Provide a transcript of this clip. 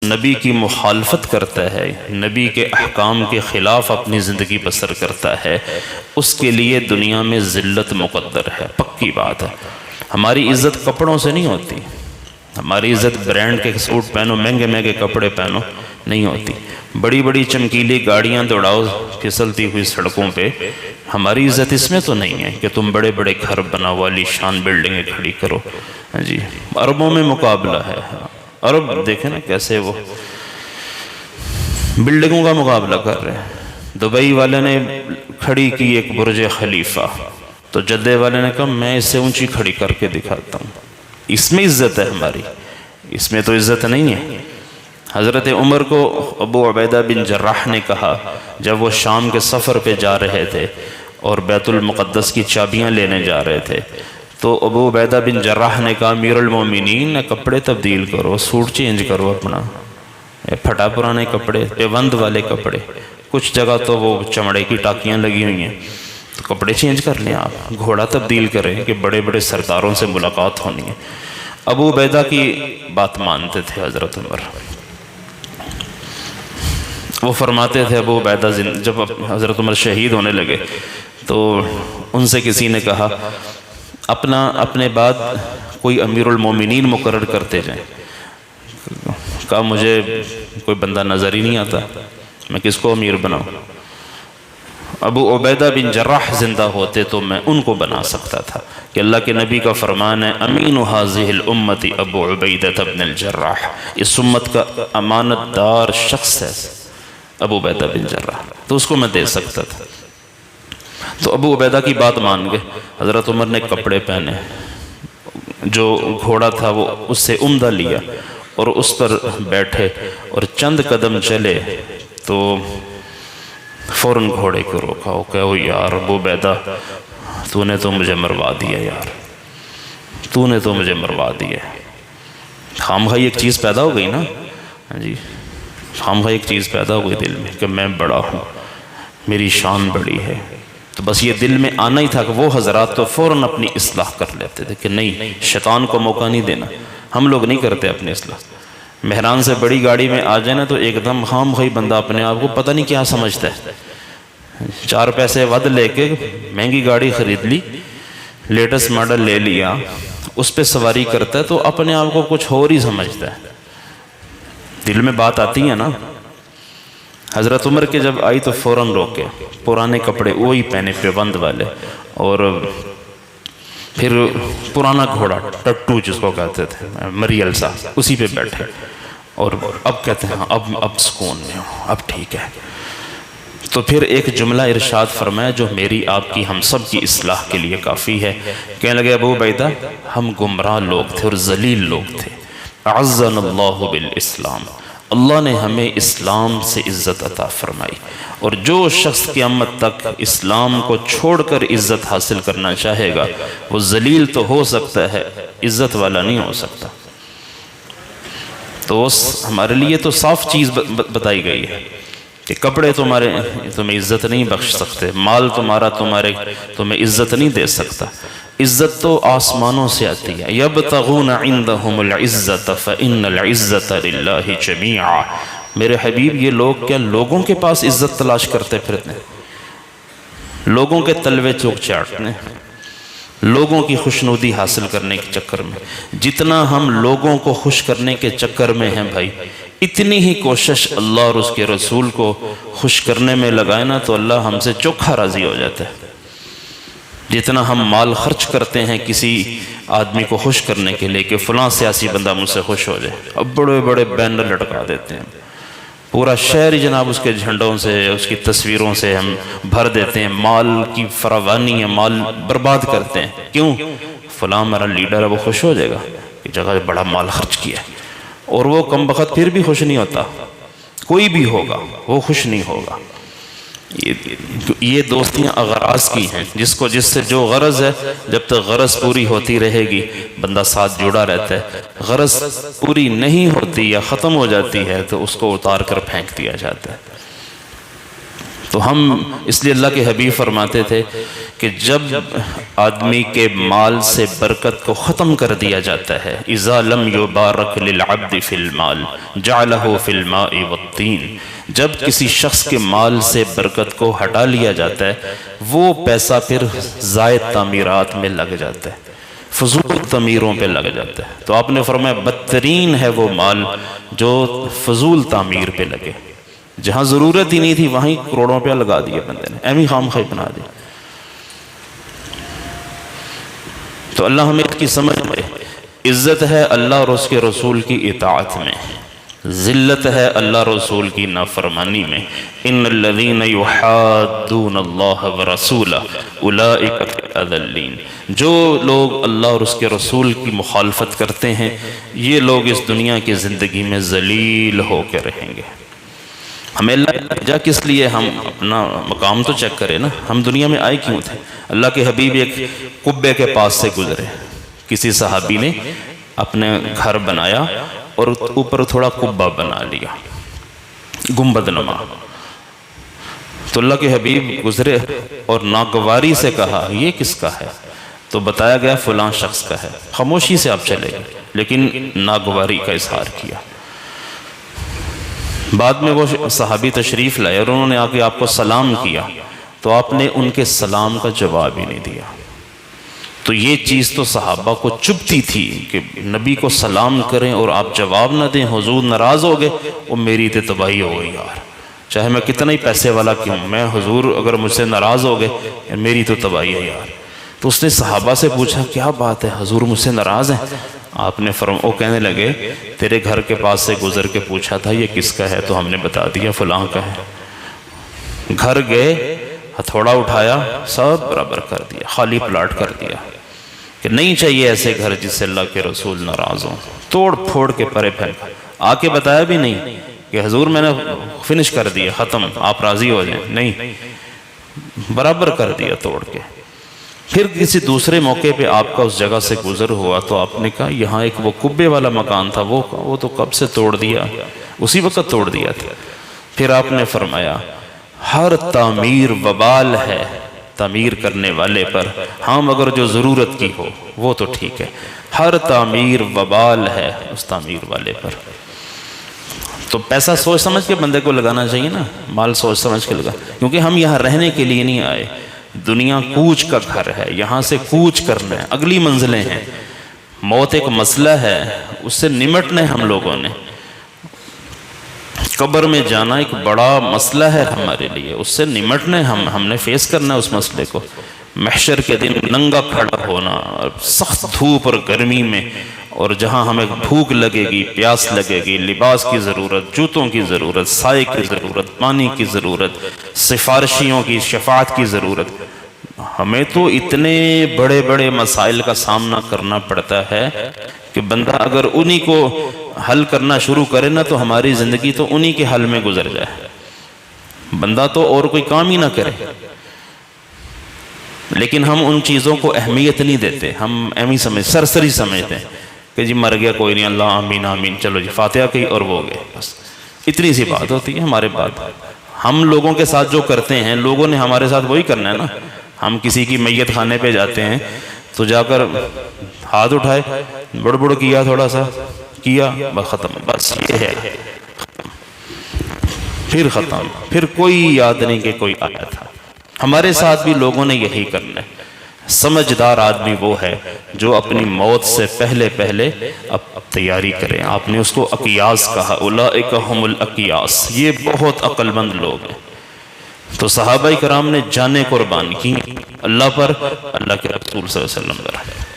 نبی کی مخالفت کرتا ہے، نبی کے احکام کے خلاف اپنی زندگی بسر کرتا ہے، اس کے لیے دنیا میں ذلت مقدر ہے، پکی بات ہے۔ ہماری عزت کپڑوں سے نہیں ہوتی، ہماری عزت برانڈ کے سوٹ پہنو، مہنگے مہنگے کپڑے پہنو نہیں ہوتی، بڑی بڑی چمکیلی گاڑیاں دوڑاؤ پھسلتی ہوئی سڑکوں پہ، ہماری عزت اس میں تو نہیں ہے کہ تم بڑے بڑے گھر بناؤ، عالی شان بلڈنگیں کھڑی کرو۔ جی عربوں میں مقابلہ ہے، عرب دیکھیں نا کیسے وہ بلڈنگوں کا مقابلہ کر رہے ہیں۔ دبئی والے نے کھڑی کی ایک برج خلیفہ، تو جدے والے نے کہا میں اس سے اونچی کھڑی کر کے دکھاتا ہوں۔ اس میں عزت ہے ہماری، اس میں تو عزت نہیں ہے۔ حضرت عمر کو ابو عبیدہ بن جراح نے کہا جب وہ شام کے سفر پہ جا رہے تھے اور بیت المقدس کی چابیاں لینے جا رہے تھے، تو ابو عبیدہ بن جراح نے کہا امیر المومنین کپڑے تبدیل کرو، سوٹ چینج کرو اپنا، پھٹا پرانے کپڑے، پیوند والے کپڑے، کچھ جگہ تو وہ چمڑے کی ٹاکیاں لگی ہوئی ہیں، تو کپڑے چینج کر لیں آپ، گھوڑا تبدیل کریں کہ بڑے بڑے سرداروں سے ملاقات ہونی ہے۔ ابو عبیدہ کی بات مانتے تھے حضرت عمر۔ وہ فرماتے تھے ابو عبیدہ جب حضرت عمر شہید ہونے لگے تو ان سے کسی نے کہا اپنے بعد کوئی امیر المومنین مقرر کرتے جائیں۔ کہا مجھے کوئی بندہ نظر ہی نہیں آتا، میں کس کو امیر بناؤں؟ ابو عبیدہ بن جراح زندہ ہوتے تو میں ان کو بنا سکتا تھا کہ اللہ کے نبی کا فرمان ہے امین هذه الامت ابو عبیدہ بن الجراح، اس امت کا امانت دار شخص ہے ابو عبیدہ بن جراح، تو اس کو میں دے سکتا تھا۔ تو ابو عبیدہ کی بات مان گئے۔ حضرت عمر نے کپڑے پہنے، جو گھوڑا تھا وہ اس سے عمدہ لیا اور اس پر بیٹھے اور چند قدم چلے تو فوراً گھوڑے کو روکا، وہ کہو یار ابو عبیدہ تو نے تو مجھے مروا دیا، یار تو نے تو مجھے مروا دیا۔ خامخواہ ایک چیز پیدا ہو گئی نا، جی خامخواہ ایک چیز پیدا ہو گئی دل میں کہ میں بڑا ہوں، میری شان بڑی ہے، تو بس یہ دل میں آنا ہی تھا کہ وہ حضرات تو فوراً اپنی اصلاح کر لیتے تھے کہ نہیں، شیطان کو موقع نہیں دینا۔ ہم لوگ نہیں کرتے اپنی اصلاح۔ مہران سے بڑی گاڑی میں آ جائے نا تو ایک دم خام خواہ بندہ اپنے آپ کو پتہ نہیں کیا سمجھتا ہے، 4 پیسے ود لے کے مہنگی گاڑی خرید لی، لیٹسٹ ماڈل لے لیا، اس پہ سواری کرتا ہے تو اپنے آپ کو کچھ اور ہی سمجھتا ہے۔ دل میں بات آتی ہے نا۔ حضرت عمر کے جب آئی تو فوراً روکے، پرانے کپڑے وہی پہنے پیوند والے، اور پھر پرانا گھوڑا ٹٹو جس کو کہتے تھے مریل سا، اسی پہ بیٹھے، اور اب کہتے ہیں اب سکون میں ہوں، اب ٹھیک ہے۔ تو پھر ایک جملہ ارشاد فرمایا جو میری آپ کی ہم سب کی اصلاح کے لیے کافی ہے۔ کہنے لگے ابو عبیدہ ہم گمراہ لوگ تھے اور ذلیل لوگ تھے، اعزنا اللہ بالاسلام، اللہ نے ہمیں اسلام سے عزت عطا فرمائی، اور جو شخص قیامت تک اسلام کو چھوڑ کر عزت حاصل کرنا چاہے گا وہ ذلیل تو ہو سکتا ہے، عزت والا نہیں ہو سکتا۔ تو ہمارے لیے تو صاف چیز بتائی گئی ہے کہ کپڑے تمہیں عزت نہیں بخش سکتے، مال تمہارا تمہیں عزت نہیں دے سکتا، عزت تو آسمانوں سے آتی ہے۔ یبتغون عندهم العزت فإن العزت للہ جمیعا۔ میرے حبیب یہ لوگ کیا لوگوں کے پاس عزت تلاش کرتے پھرتے ہیں، لوگوں کے تلوے چوک چاٹنے، لوگوں کی خوشنودی حاصل کرنے کے چکر میں؟ جتنا ہم لوگوں کو خوش کرنے کے چکر میں ہیں بھائی، اتنی ہی کوشش اللہ اور اس کے رسول کو خوش کرنے میں لگائے نا تو اللہ ہم سے چوکھا راضی ہو جاتا ہے۔ جتنا ہم مال خرچ کرتے ہیں کسی آدمی کو خوش کرنے کے لیے کہ فلاں سیاسی بندہ مجھ سے خوش ہو جائے، اب بڑے بڑے بینر لٹکا دیتے ہیں، پورا شہر ہی جناب اس کے جھنڈوں سے اس کی تصویروں سے ہم بھر دیتے ہیں، مال کی فراوانی ہے، مال برباد کرتے ہیں۔ کیوں؟ فلاں ہمارا لیڈر ہے وہ خوش ہو جائے گا کہ جگہ بڑا مال خرچ کیا ہے، اور وہ کم بخت پھر بھی خوش نہیں ہوتا، کوئی بھی ہوگا وہ خوش نہیں ہوگا۔ یہ دوستیاں اغراض کی ہیں، جس سے جو غرض ہے جب تک غرض پوری ہوتی رہے گی بندہ ساتھ جڑا رہتا ہے، غرض پوری نہیں ہوتی یا ختم ہو جاتی ہے تو اس کو اتار کر پھینک دیا جاتا ہے۔ تو ہم اس لیے اللہ کے حبیب فرماتے تھے کہ جب آدمی کے مال سے برکت کو ختم کر دیا جاتا ہے، اذا لم یبارک للعبد فی المال جعلہ فی الماء والطین، جب کسی شخص کے مال سے برکت کو ہٹا لیا جاتا ہے وہ پیسہ پھر زائد تعمیرات میں لگ جاتا ہے، فضول تعمیروں پہ لگ جاتا ہے۔ تو آپ نے فرمایا بدترین ہے وہ مال جو فضول تعمیر پہ لگے، جہاں ضرورت ہی نہیں تھی وہیں کروڑوں روپیہ لگا دیا بندے نے، ایمی خام خواہ بنا دیا۔ تو اللہ ہمیں اس کی سمجھ میں، عزت ہے اللہ اور اس کے رسول کی اطاعت میں، ذلت ہے اللہ رسول کی نافرمانی میں۔ ان الذین یحادون اللہ ورسولہ اولئک فی الاذلین، جو لوگ اللہ اور اس کے رسول کی مخالفت کرتے ہیں یہ لوگ اس دنیا کی زندگی میں ذلیل ہو کے رہیں گے۔ ہمیں اللہ بھیجا کس لیے؟ ہم اپنا مقام تو چیک کریں نا، ہم دنیا میں آئے کیوں تھے؟ اللہ کے حبیب ایک قبے کے پاس سے گزرے، کسی صحابی نے اپنے گھر بنایا اور اوپر تھوڑا قبہ بنا لیا گنبد نما، تو اللہ کے حبیب گزرے اور ناگواری سے کہا یہ کس کا ہے؟ تو بتایا گیا فلاں شخص کا ہے۔ خاموشی سے آپ چلے گئے لیکن ناگواری کا اظہار کیا۔ بعد میں وہ صحابی تشریف لائے اور انہوں نے آ کے آپ کو سلام کیا تو آپ نے ان کے سلام کا جواب ہی نہیں دیا۔ تو یہ چیز تو صحابہ کو چبھتی تھی کہ نبی کو سلام کریں اور آپ جواب نہ دیں، حضور ناراض ہو گئے، وہ میری تے تباہی ہو گئی یار، چاہے میں کتنا ہی پیسے والا کیوں، میں حضور اگر مجھ سے ناراض ہو گئے میری تو تباہی ہے یار۔ تو اس نے صحابہ سے پوچھا کیا بات ہے حضور مجھ سے ناراض ہیں؟ آپ نے وہ کہنے لگے تیرے گھر کے پاس سے گزر کے پوچھا تھا یہ کس کا ہے تو ہم نے بتا دیا فلاں کا ہے۔ گھر گئے ہتھوڑا اٹھایا سب برابر کر دیا، خالی پلاٹ کر دیا کہ نہیں چاہیے ایسے گھر جس سے اللہ کے رسول ناراض ہوں، توڑ پھوڑ کے پرے پھینک۔ آ کے بتایا بھی نہیں کہ حضور میں نے فنش کر دیا، ختم، آپ راضی ہو جائیں، نہیں، برابر کر دیا توڑ کے۔ پھر کسی دوسرے موقع پہ آپ کا اس جگہ سے گزر ہوا تو آپ نے کہا یہاں ایک وہ قبے والا مکان تھا وہ تو کب سے توڑ دیا، اسی وقت توڑ دیا تھا۔ پھر آپ نے فرمایا ہر تعمیر وبال ہے تعمیر کرنے والے پر، ہاں مگر جو ضرورت کی ہو وہ تو ٹھیک ہے، ہر تعمیر وبال ہے اس تعمیر والے پر۔ تو پیسہ سوچ سمجھ کے بندے کو لگانا چاہیے نا، مال سوچ سمجھ کے لگا، کیونکہ ہم یہاں رہنے کے لیے نہیں آئے، دنیا کوچ کا گھر ہے، یہاں سے کوچ کرنا ہے، اگلی منزلیں ہیں، موت ایک مسئلہ ہے، اس سے نمٹنا ہے ہم لوگوں نے، قبر میں جانا ایک بڑا مسئلہ ہے ہمارے لیے، اس سے نمٹنا ہے، ہم نے فیس کرنا ہے اس مسئلے کو۔ محشر کے دن ننگا کھڑا ہونا سخت دھوپ اور گرمی میں، اور جہاں ہمیں بھوک لگے گی، پیاس لگے گی، لباس کی ضرورت، جوتوں کی ضرورت، سائے کی ضرورت، پانی کی ضرورت، سفارشیوں کی شفاعت کی ضرورت، ہمیں تو اتنے بڑے بڑے مسائل کا سامنا کرنا پڑتا ہے کہ بندہ اگر انہی کو حل کرنا شروع کرے نا تو ہماری زندگی تو انہی کے حل میں گزر جائے، بندہ تو اور کوئی کام ہی نہ کرے۔ لیکن ہم ان چیزوں کو اہمیت نہیں دیتے، ہم ایمی سرسری سمجھتے ہیں کہ جی مر گیا کوئی نہیں، اللہ آمین آمین، چلو جی فاتحہ کی اور وہ گئے، بس اتنی سی بات ہوتی ہے ہمارے بات۔ ہم لوگوں کے ساتھ جو کرتے ہیں لوگوں نے ہمارے ساتھ وہی کرنا ہے نا۔ ہم کسی کی میت خانے پہ جاتے ہیں تو جا کر ہاتھ اٹھائے، بڑبڑ کیا، تھوڑا سا کیا، بس ختم، بس یہ ہے، پھر ختم، پھر کوئی یاد نہیں کہ کوئی آیا تھا۔ ہمارے ساتھ بھی لوگوں نے یہی کرنا ہے۔ سمجھدار آدمی وہ ہے جو اپنی موت سے پہلے اب تیاری کریں۔ آپ نے اس کو اقیاس کہا، اولئک هم الاقیاس، یہ بہت عقل مند لوگ ہیں۔ تو صحابہ کرام نے جانیں قربان کی اللہ پر، اللہ کے رسول صلی اللہ علیہ وسلم پر۔